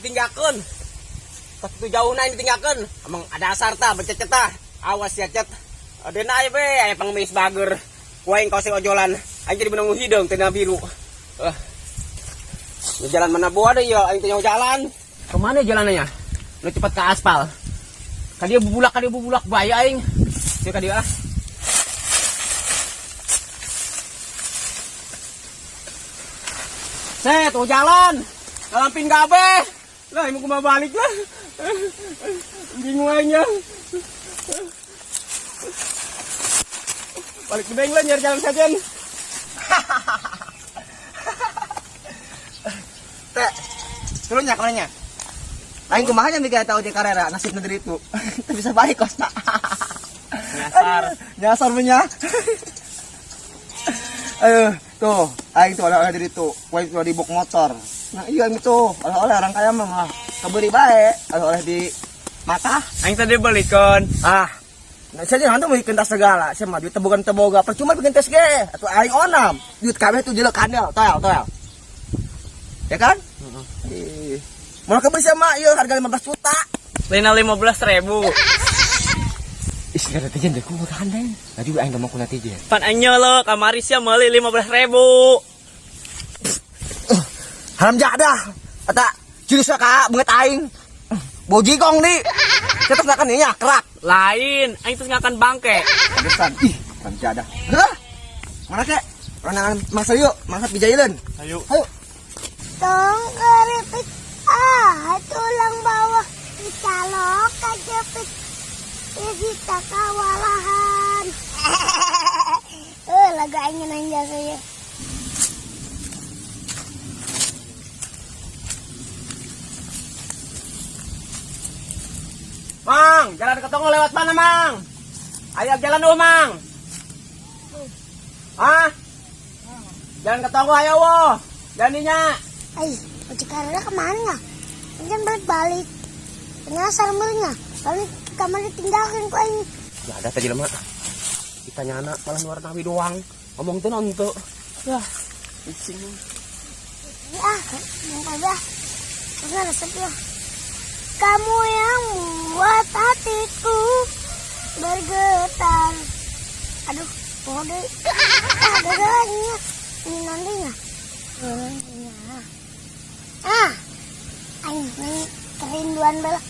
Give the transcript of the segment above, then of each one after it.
ditinggalkan. Pas itu jauh naik ditinggalkan. Emang ada asar ta, becet ta. Awas ya cet. Ada naik be, ayah pengemis bager. Kuaing kau sing ojolan. Aing jadi menunggu hidung tena biru. Jalan mana buah deh ya, aing tanya jalan. Kemana jalanannya? Lu cepat ke aspal. Kan dia bubulak bayi aing. Dia kan dia. Set, tuh jalan. Dalam pin gabe. Lah, mau kemana balik lah. Bingung aja. Balik ke Benglen nyari jalan saja. Teh, turunnya kemananya? Lain kumahanya mikir tahu di karera nasib negeri itu. Bisa balik kos tak? Nyasar punya. Ayo, tuh, aing tuh oleh-oleh diri tuh, kue tuh di bok motor. Nah iya itu, oleh-oleh orang kaya mah keberi baik, oleh-oleh di mata. Aing tadi belikan. Nah saya jangan tuh bikin tas segala, saya mah duit teboga, percuma bikin tes ge, atau aing onam, duit kabeh tuh jelek kandel, toel. Ya kan? Mau kebeli sama, iya harga 15 juta. Lina 15.000. Ih, gak ada tijen deh, ku mau tahan deh. Tadi aing gak mau kuna tijen. Pan anyo lo, kamari sia meuli 15.000. Haram jadah. Ata jurus ka beungeut aing. Bau jigong di. Kita ngakan ieu kerak. Lain, aing terus ngakan bangke. Pedesan. Ih, haram jadah. Heuh. Mana kek? Ranangan mangsa yuk, mangsa pijayeun. Ayo. Tong keripik tulang bawah dicalok kajepit kita kawalahan. Lagu ingin aja saya. Mang, jalan ke Tongo lewat mana, Mang? Ayo jalan dulu, Mang. Jalan ke Tongo ayo, wo. Jadinya. Cikarang kemana? Jangan balik-balik. Penyasar merenya. Balik kamar ditinggalkan kok ini. Gak ada tadi lemak. Kita nyana malah luar nawi doang. Ngomong tuh nonton. Ya, ising. Udah. Udah resep ya. Kamu yang membuat hatiku bergetar. Aduh, mode. Ada lagi ya. Ini nantinya. Ini kerinduan bela.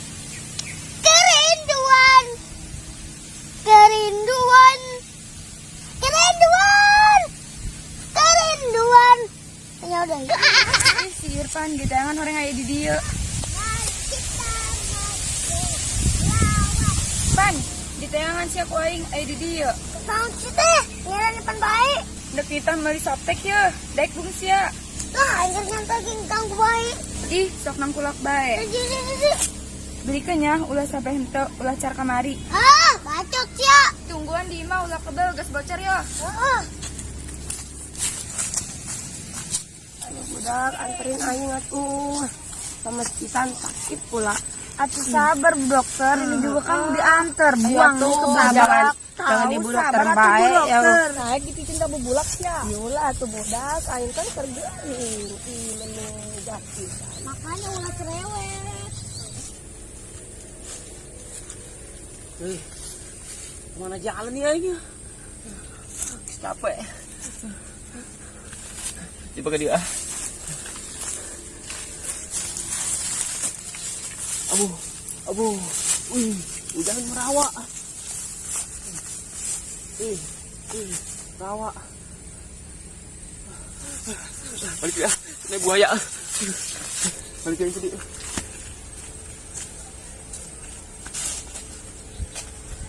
Kerinduan. Ya udah. Si Irfan di tangan orang aya di dia. Pan, di tangan si aku aing aya di dia. Mau sih teh, ngaran depan baik. Dek kita meuli soptek ya, dek bung sia. Lah, aing nyantakin kang baik. Ih, sok nang kulak bae. Belikan ya, ulah sampai henteu, ulah car kamari. Bacot sia. Tungguan di imah ulah kebel gas bocor ya. Budak anterin aing atuh. Pemestisan sakit pula. Atuh sabar Bu Dokter, ini juga kan udah diantar. Buang nih ke budak. Jangan ibu dokter bae ya. Naik dipicin ka bubulak sia. Yolah atuh budak, aing kan kerja nih. Menegati. Makanya ulah cerewet. Kemana jalan nih aing? Capek. Coba ke dia. Abu. Jangan merawak. Rawa. Balik ya, ini buaya. Balik yang tadi.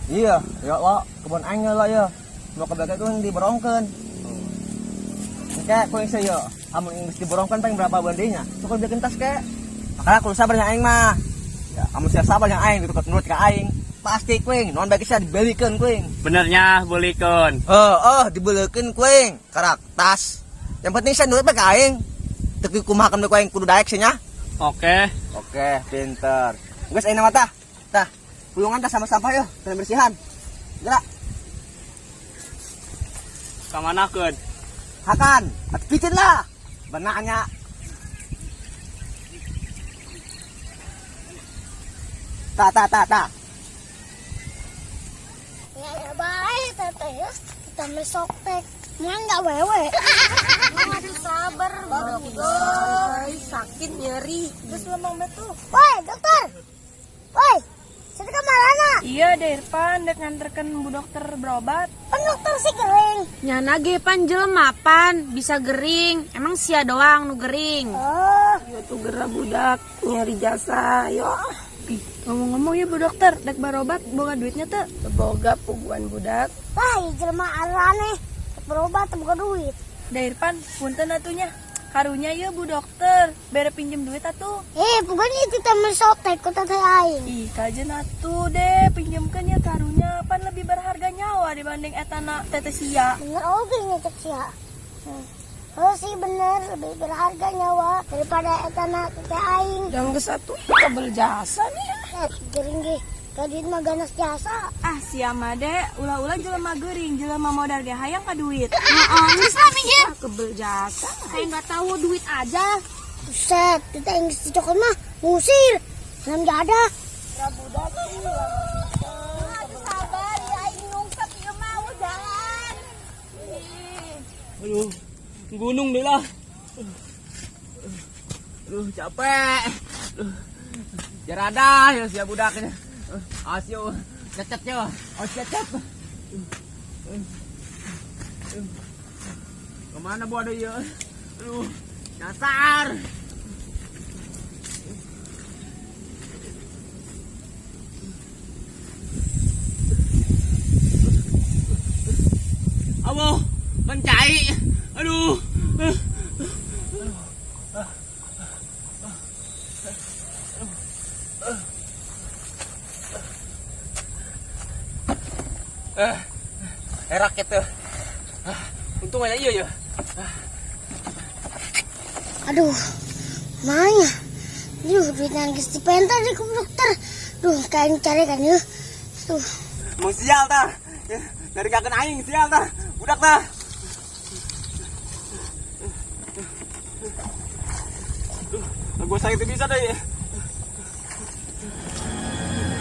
Iya, ya lo, kebun aing lah ya. Mau ke belakang itu diborongkeun. Kayak kau yang saya, amun yang diborongkeun paling berapa bandingnya? Cukup bikin tas kayak. Makanya kalau sabarnya aing mah. Ya, amun saya sabar yang aing, gitu menurut ka aing. Pasti kuing, non bagi saya dibelikan kuing. Benernya belikan. Dibelikan kuing. Karak tas. Yang penting saya nurut bagi aing. Tapi kumaha kan kuing kudu daek sih nya. Oke, Pinter. Guys, aing nama tah. Tah, pulungan tah sama sampah yuk, kena bersihan. Gerak. kamana keun? Hakan, picin lah. Benaknya. Tak. Ya baik teteh ya. Kita mesoktek. Emang nggak wewe. Aduh sabar dokter. Sakit nyeri. Terus lemang betul. Woi dokter. Woi. Saya ke mana? Iya, Irfan dek nganterkan Bu Dokter berobat. Kan dokter sih kering. Nyana ge pan jelema pan bisa gering. Emang sia doang nu gering. Oh. Iya tuh gerah budak nyari jasa. Yo. Ih, ngomong-ngomong ya Bu Dokter, dek berobat boga duitnya tuh. Boga puguan budak. Wah, jelema aneh. Berobat bukan duit. Da Irfan, punten atunya. Karunya ya Bu Dokter, bere pinjem duit atuh. Bukan itu temen soptek ku teteh aing. Ih, kajen atuh deh, pinjemkan ya karunya. Pan lebih berharga nyawa dibanding etana teteh sia. Bener oge ngecek sia. Oh sih bener, lebih berharga nyawa daripada etana teteh aing. Yang ke satu kabel jasa nih. Gering ge. Kadit mah ganas jasa. Ah, sia mah deh, ulah-ulah jelema geuring, jelema modal ge hayang ka duit. Geus lah minggir. Kabel jasa. Kayak nggak tahu duit aja. Buset, teteh aing cocokon mah ngusir. Salam jada. Rabudak sih. Aduh sabar ya aing nungkep ieu mau jalan. Aduh, gunung deh lah. Aduh, capek. Jarada ya si budaknya. Asyo, cecet yo. Cecet. Kemana bu ada ya? Aduh, dasar. Abo, mencai. Aduh. Erak itu. Untung aja iya ya. Aduh, mana? Duitnya geus dipenta di ku dokter. Duh, kain cari kan yeuh. Tuh. Mau sial tah. Dari kaken aing sial tah. Budak tah. Gua sakit bisa deh.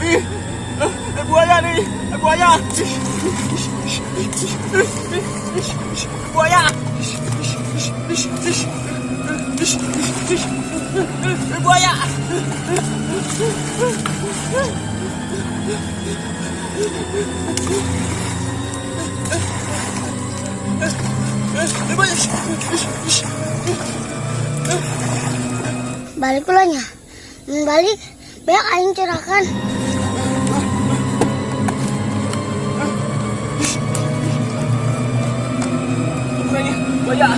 Ih, buaya nih, buaya. Buaya. Buaya. Balik ulahnya. Balik, banyak aing cerahkan. Buaya.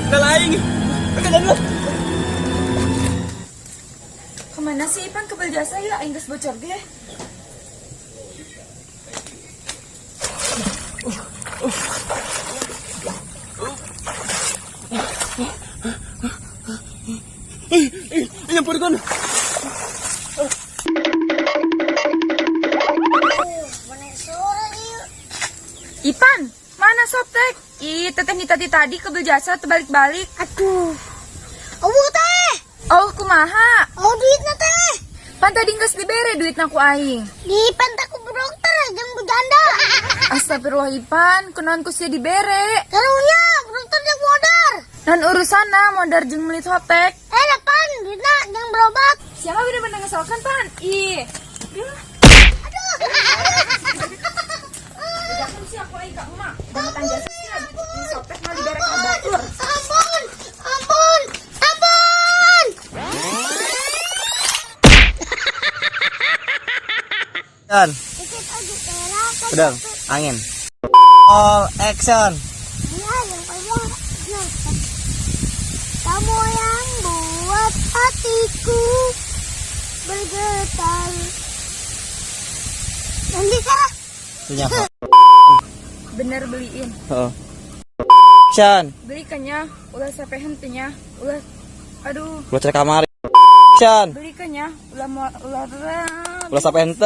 Udah lain. Kemana sih Ipan kabel jasa ya? Aing geus bocor ge. Nyampurkan. Ipan, mana Soptek? Ih, teteh tadi kabel jasa terbalik-balik. Aduh. Oh teh. Oh, kumaha? Oh duitnya teh. Pan tadi geus dibere duitna ku aing. Di penta ku dokter jeung bu janda. Astagfirullah Ipan, kunaon ku sia dibere? Karunya dokter jeung modar. Dan urusanna modar jeung meuli Soptek. Depan duitnya jeung berobat. Siapa bener-bener ngesalkan Pan? Ih. Aduh. Jangan sih aku aing ka emak. Bangetan jasa sih duit Soptek mah dibere ka batur. Ampun. Dan pedang angin. All action. Ya, yang paling kamu yang buat hatiku bergetar. Nanti Sarah. Punya. Bener beliin. Oh. Action. Belikannya ulah sampai hentinya. Ulah aduh, Buat cek kamar. Action. belikannya ulah Ulah sampai ente.